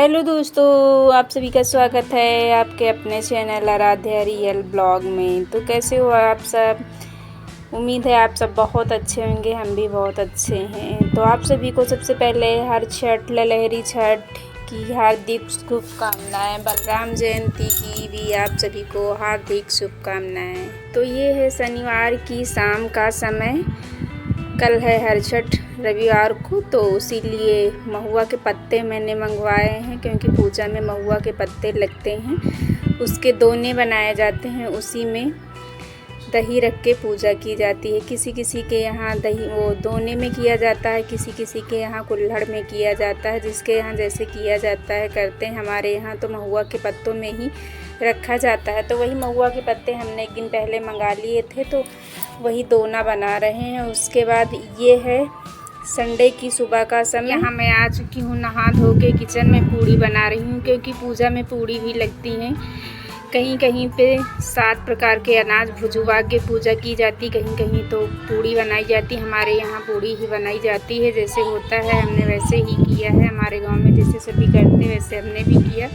Hello दोस्तों, आप सभी का स्वागत है आपके अपने चैनल आराध्या रियल ब्लॉग में। तो कैसे हो आप सब? उम्मीद है आप सब बहुत अच्छे होंगे, हम भी बहुत अच्छे हैं। तो आप सभी को सबसे पहले हर छठ ललहरी छठ की हार्दिक शुभकामनाएं। बलराम जयंती की भी आप सभी को हार्दिक शुभकामनाएं। तो ये है शनिवार की शाम का समय। कल है हरछठ रविवार को, तो इसीलिए महुआ के पत्ते मैंने मंगवाए हैं, क्योंकि पूजा में महुआ के पत्ते लगते हैं। उसके दोने बनाए जाते हैं, उसी में दही रख के पूजा की जाती है। किसी किसी के यहाँ दही वो दोने में किया जाता है, किसी किसी के यहाँ कुल्हड़ में किया जाता है। जिसके यहाँ जैसे किया जाता है करते हैं। हमारे यहाँ तो महुआ के पत्तों में ही रखा जाता है। तो वही महुआ के पत्ते हमने एक दिन पहले मंगा लिए थे, तो वही दोना बना रहे हैं। उसके बाद ये है संडे की सुबह का समय। यहाँ मैं आ चुकी हूँ नहा धो के किचन में पूड़ी बना रही हूँ, क्योंकि पूजा में पूड़ी भी लगती हैं। कहीं कहीं पे 7 प्रकार के अनाज भुजवा के पूजा की जाती, कहीं कहीं तो पूड़ी बनाई जाती। हमारे यहाँ पूड़ी ही बनाई जाती है। जैसे होता है हमने वैसे ही किया है। हमारे गांव में जैसे सभी करते वैसे हमने भी किया।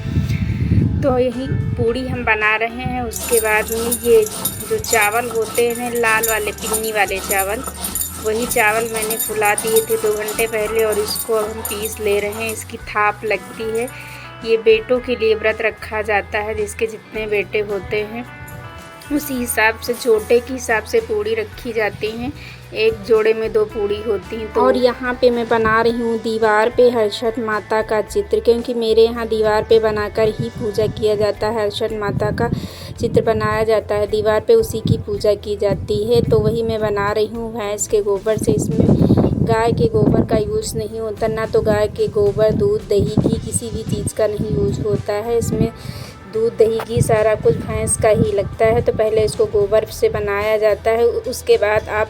तो यही पूड़ी हम बना रहे हैं। उसके बाद में ये जो चावल होते हैं लाल वाले पिन्नी वाले चावल, वही चावल मैंने फुला दिए थे 2 घंटे पहले, और इसको अब हम पीस ले रहे हैं। इसकी थाप लगती है। ये बेटों के लिए व्रत रखा जाता है। जिसके जितने बेटे होते हैं उसी हिसाब से, छोटे के हिसाब से पूड़ी रखी जाती हैं। एक जोड़े में 2 पूड़ी होती हैं। तो और यहाँ पे मैं बना रही हूँ दीवार पे हरछठ माता का चित्र, क्योंकि मेरे यहाँ दीवार पे बनाकर ही पूजा किया जाता है। हरछठ माता का चित्र बनाया जाता है दीवार पे, उसी की पूजा की जाती है। तो वही मैं बना रही हूँ भैंस के गोबर से। इसमें गाय के गोबर का यूज़ नहीं होता, ना तो गाय के गोबर, दूध, दही, घी किसी भी चीज़ का नहीं यूज होता है। इसमें दूध, दही, घी सारा कुछ भैंस का ही लगता है। तो पहले इसको गोबर से बनाया जाता है। उसके बाद आप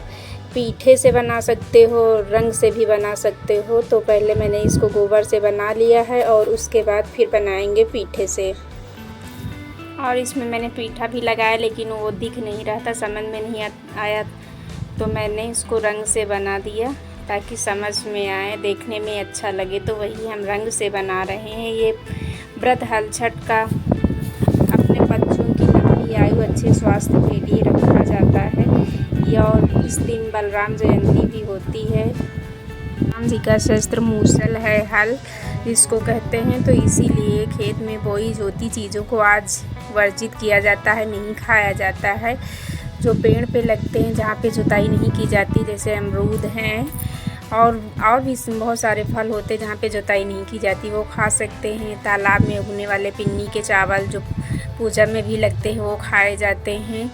पीठे से बना सकते हो, रंग से भी बना सकते हो। तो पहले मैंने इसको गोबर से बना लिया है, और उसके बाद फिर बनाएंगे पीठे से। और इसमें मैंने पीठा भी लगाया, लेकिन वो दिख नहीं रहा था, समझ में नहीं आया, तो मैंने इसको रंग से बना दिया ताकि समझ में आए, देखने में अच्छा लगे। तो वही हम रंग से बना रहे हैं। ये व्रत हरछठ का अपने बच्चों की लंबी आयु, अच्छे स्वास्थ्य के लिए रखा जाता है। ये और इस दिन बलराम जयंती भी होती है। राम जी का शस्त्र मूसल है हल, जिसको कहते हैं। तो इसीलिए खेत में बोई जोती चीज़ों को आज वर्जित किया जाता है, नहीं खाया जाता है। जो पेड़ पे लगते हैं, जहाँ पे जुताई नहीं की जाती, जैसे अमरूद हैं और भी बहुत सारे फल होते हैं जहाँ पे जुताई नहीं की जाती, वो खा सकते हैं। तालाब में उगने वाले पिन्नी के चावल जो पूजा में भी लगते हैं, वो खाए जाते हैं।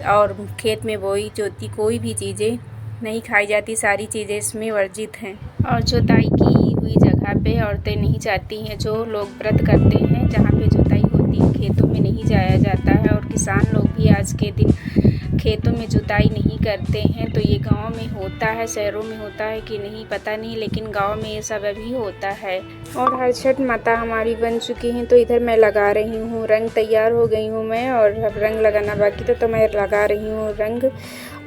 और खेत में बोई जोती कोई भी चीज़ें नहीं खाई जाती, सारी चीज़ें इसमें वर्जित हैं। और जुताई की हुई जगह पे औरतें नहीं जाती हैं। जो लोग व्रत करते हैं, जहाँ पे जुताई होती है, खेतों में नहीं जाया जाता है। और किसान लोग भी आज के दिन खेतों में जुताई नहीं करते हैं। तो ये गांव में होता है, शहरों में होता है कि नहीं पता नहीं, लेकिन गांव में ये सब अभी होता है। और हरछठ माता हमारी बन चुकी हैं, तो इधर मैं लगा रही हूँ रंग। तैयार हो गई हूँ मैं, और अब रंग लगाना बाकी था, तो मैं लगा रही हूँ रंग।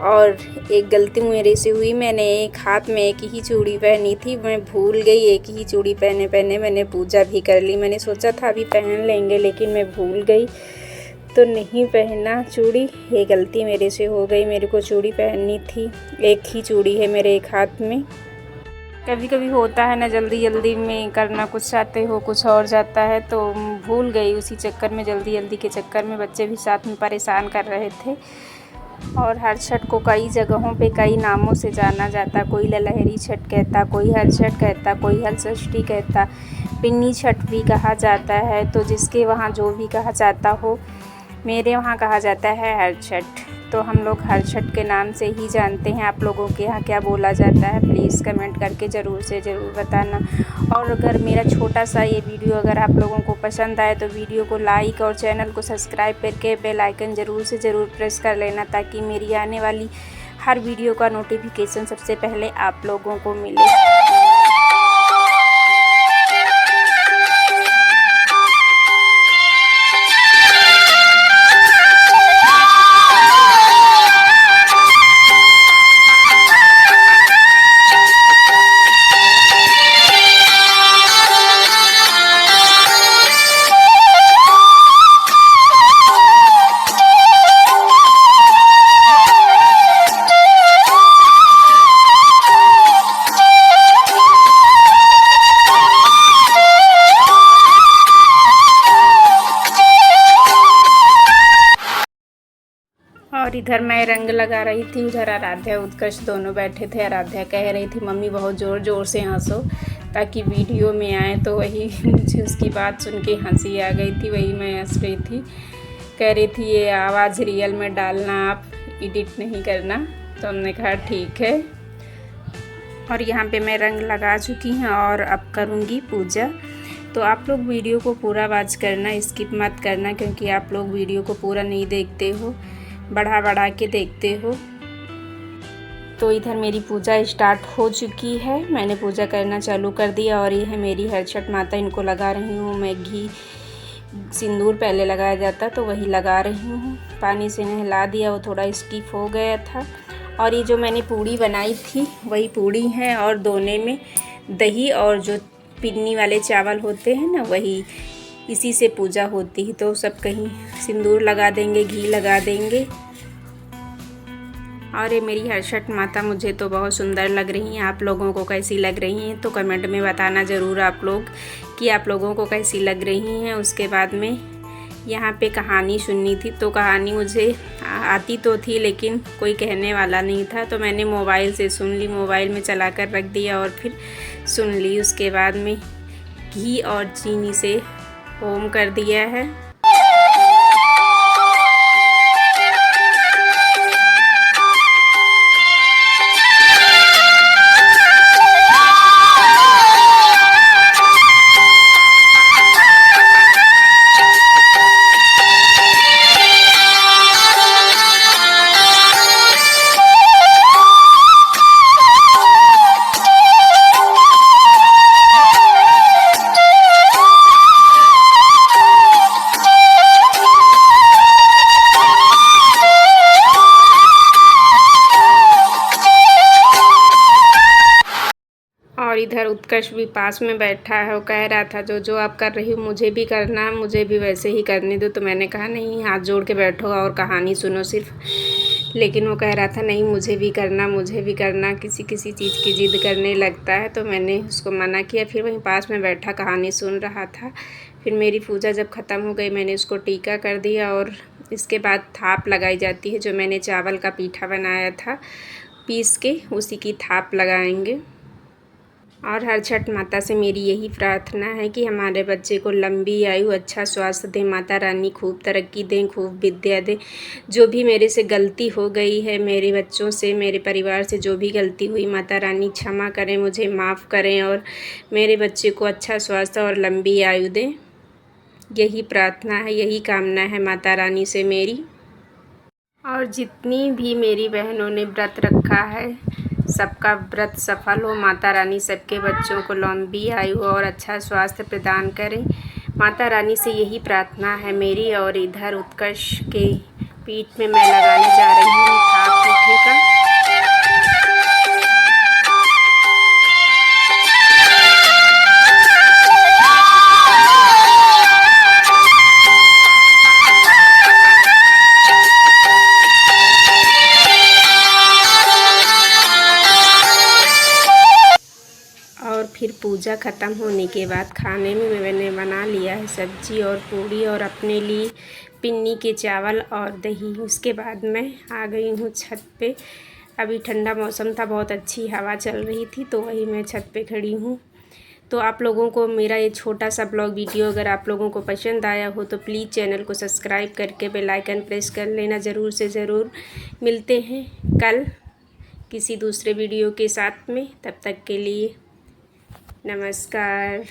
और एक गलती मेरे से हुई, मैंने एक हाथ में एक ही चूड़ी पहनी थी, मैं भूल गई। एक ही चूड़ी पहने मैंने पूजा भी कर ली। मैंने सोचा था अभी पहन लेंगे, लेकिन मैं भूल गई तो नहीं पहना चूड़ी। ये गलती मेरे से हो गई। मेरे को चूड़ी पहननी थी, एक ही चूड़ी है मेरे एक हाथ में। कभी कभी होता है ना, जल्दी जल्दी में करना कुछ चाहते हो, कुछ और जाता है, तो भूल गई। उसी चक्कर में, जल्दी जल्दी के चक्कर में बच्चे भी साथ में परेशान कर रहे थे। और हरछठ को कई जगहों पे कई नामों से जाना जाता। कोई ललहरी छठ कहता, कोई हरछठ कहता, कोई हलषष्ठी कहता, पिन्नी छठ भी कहा जाता है। तो जिसके वहाँ जो भी कहा जाता हो, मेरे वहाँ कहा जाता है हरछठ। तो हम लोग हरछठ के नाम से ही जानते हैं। आप लोगों के यहाँ क्या बोला जाता है, प्लीज़ कमेंट करके ज़रूर से ज़रूर बताना। और अगर मेरा छोटा सा ये वीडियो अगर आप लोगों को पसंद आए, तो वीडियो को लाइक और चैनल को सब्सक्राइब करके बेल आइकन ज़रूर से ज़रूर प्रेस कर लेना, ताकि मेरी आने वाली हर वीडियो का नोटिफिकेशन सबसे पहले आप लोगों को मिले। और इधर मैं रंग लगा रही थी, उधर आराध्या उत्कर्ष दोनों बैठे थे। आराध्या कह रही थी मम्मी बहुत ज़ोर ज़ोर से हंसो ताकि वीडियो में आए, तो वही मुझे उसकी बात सुन के हंसी आ गई थी, वही मैं हंस रही थी। कह रही थी ये आवाज़ रियल में डालना, आप एडिट नहीं करना। तो हमने कहा ठीक है। और यहाँ पे मैं रंग लगा चुकी हूँ और अब करूँगी पूजा। तो आप लोग वीडियो को पूरा वॉच करना, स्किप मत करना, क्योंकि आप लोग वीडियो को पूरा नहीं देखते हो, बढ़ा के देखते हो। तो इधर मेरी पूजा स्टार्ट हो चुकी है, मैंने पूजा करना चालू कर दिया। और ये है मेरी हर्षठ माता, इनको लगा रही हूँ मैं घी। सिंदूर पहले लगाया जाता तो वही लगा रही हूँ। पानी से नहला दिया, वो थोड़ा स्टिफ हो गया था। और ये जो मैंने पूड़ी बनाई थी वही पूड़ी है, और दोने में दही और जो पिन्नी वाले चावल होते हैं ना, वही इसी से पूजा होती है। तो सब कहीं सिंदूर लगा देंगे, घी लगा देंगे। और ये मेरी हर्षठ माता मुझे तो बहुत सुंदर लग रही हैं। आप लोगों को कैसी लग रही हैं तो कमेंट में बताना ज़रूर आप लोग कि आप लोगों को कैसी लग रही हैं। उसके बाद में यहाँ पे कहानी सुननी थी, तो कहानी मुझे आती तो थी लेकिन कोई कहने वाला नहीं था, तो मैंने मोबाइल से सुन ली, मोबाइल में चला कर रख दिया और फिर सुन ली। उसके बाद में घी और चीनी से होम कर दिया है। और इधर उत्कर्ष भी पास में बैठा है, वो कह रहा था जो जो आप कर रही हो मुझे भी करना, मुझे भी वैसे ही करने दो। तो मैंने कहा नहीं, हाथ जोड़ के बैठो और कहानी सुनो सिर्फ। लेकिन वो कह रहा था नहीं मुझे भी करना, मुझे भी करना, किसी किसी चीज़ की ज़िद करने लगता है। तो मैंने उसको मना किया, फिर वहीं पास में बैठा कहानी सुन रहा था। फिर मेरी पूजा जब ख़त्म हो गई मैंने उसको टीका कर दिया, और इसके बाद थाप लगाई जाती है। जो मैंने चावल का पीठा बनाया था पीस के, उसी की थाप लगाएंगे। और हर्षठ माता से मेरी यही प्रार्थना है कि हमारे बच्चे को लंबी आयु, अच्छा स्वास्थ्य दें, माता रानी खूब तरक्की दें, खूब विद्या दें। जो भी मेरे से गलती हो गई है, मेरे बच्चों से, मेरे परिवार से जो भी गलती हुई, माता रानी क्षमा करें, मुझे माफ़ करें और मेरे बच्चे को अच्छा स्वास्थ्य और लंबी आयु दें। यही प्रार्थना है, यही कामना है माता रानी से मेरी। और जितनी भी मेरी बहनों ने व्रत रखा है सबका व्रत सफल हो, माता रानी सबके बच्चों को लंबी आयु और अच्छा स्वास्थ्य प्रदान करें। माता रानी से यही प्रार्थना है मेरी। और इधर उत्कर्ष के पीठ में मैं लगाने जा रही हूँ थाप पीठे का। फिर पूजा ख़त्म होने के बाद खाने में मैंने बना लिया है सब्जी और पूड़ी, और अपने लिए पिन्नी के चावल और दही। उसके बाद मैं आ गई हूँ छत पे। अभी ठंडा मौसम था, बहुत अच्छी हवा चल रही थी, तो वही मैं छत पे खड़ी हूँ। तो आप लोगों को मेरा ये छोटा सा ब्लॉग वीडियो अगर आप लोगों को पसंद आया हो तो प्लीज़ चैनल को सब्सक्राइब करके बेल आइकन प्रेस कर लेना ज़रूर से ज़रूर। मिलते हैं कल किसी दूसरे वीडियो के साथ में, तब तक के लिए नमस्कार।